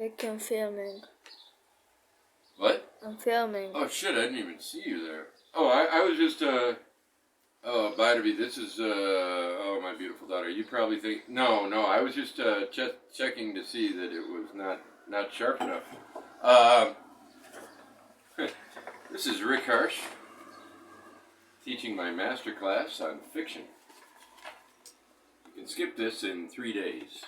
Rick, I'm filming. What? I'm filming. Oh shit, I didn't even see you there. Oh, I was just, Barnaby, this is, oh, my beautiful daughter. You probably think, no, I was just, checking to see that it was not sharp enough. This is Rick Harsch, teaching my master class on fiction. You can skip this in 3 days.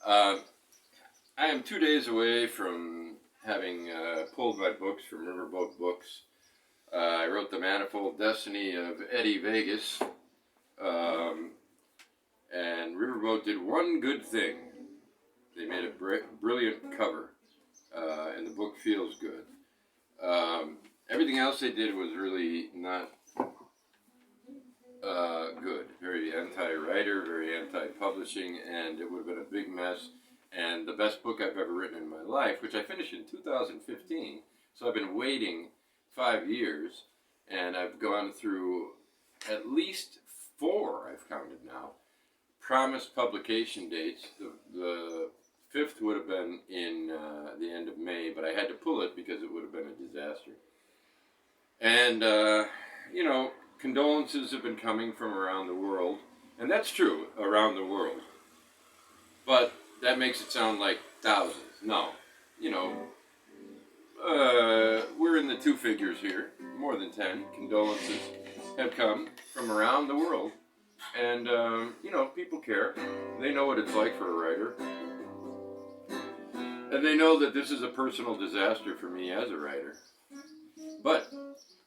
I am 2 days away from having pulled my books from Riverboat Books. I wrote The Manifold Destiny of Eddie Vegas, and Riverboat did one good thing. They made a brilliant cover, and the book feels good. Everything else they did was really not good. Very anti-writer, very anti-publishing, and it would have been a big mess. And the best book I've ever written in my life, which I finished in 2015, so I've been waiting 5 years, and I've gone through at least 4, I've counted now, promised publication dates. The 5th would have been in the end of May, but I had to pull it because it would have been a disaster. And, condolences have been coming from around the world, and that's true, around the world. But that makes it sound like thousands. No, we're in the 2 figures here. More than 10 condolences have come from around the world. And, people care. They know what it's like for a writer. And they know that this is a personal disaster for me as a writer. But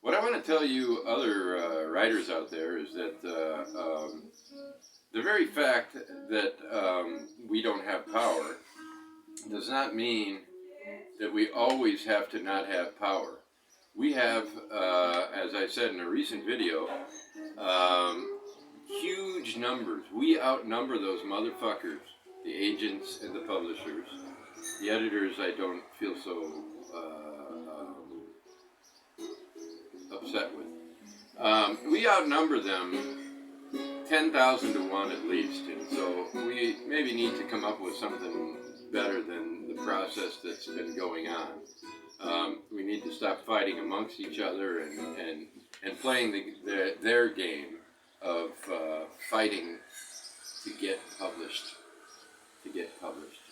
what I want to tell you other writers out there is that the very fact that we don't have power does not mean that we always have to not have power. We have, as I said in a recent video, huge numbers. We outnumber those motherfuckers, the agents and the publishers. The editors I don't feel so upset with. We outnumber them 10,000 to 1 at least, and so we maybe need to come up with something better than the process that's been going on. We need to stop fighting amongst each other and playing their game of fighting to get published.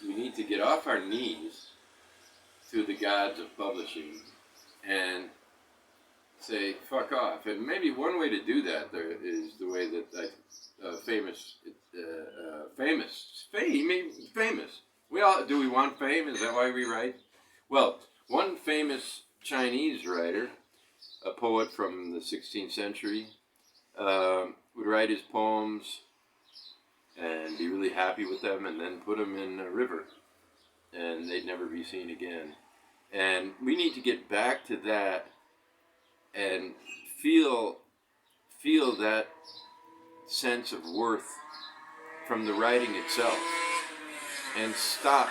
We need to get off our knees to the gods of publishing and say, fuck off. And maybe one way to do that is the way that famous. Do we want fame? Is that why we write? Well, one famous Chinese writer, a poet from the 16th century, would write his poems and be really happy with them and then put them in a river and they'd never be seen again. And we need to get back to that and feel that sense of worth from the writing itself and stop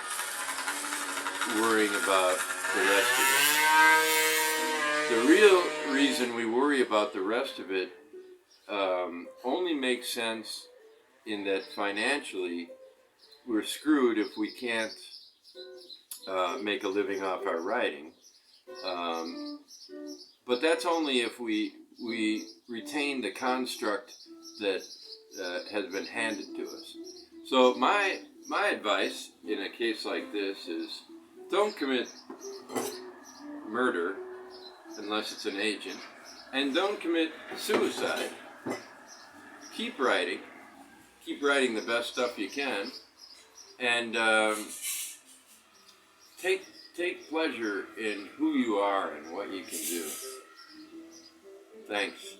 worrying about the rest of it. The real reason we worry about the rest of it only makes sense in that financially we're screwed if we can't make a living off our writing. But that's only if we retain the construct that has been handed to us. So my advice in a case like this is don't commit murder unless it's an agent, and don't commit suicide. Keep writing the best stuff you can, and take pleasure in who you are and what you can do. Thanks.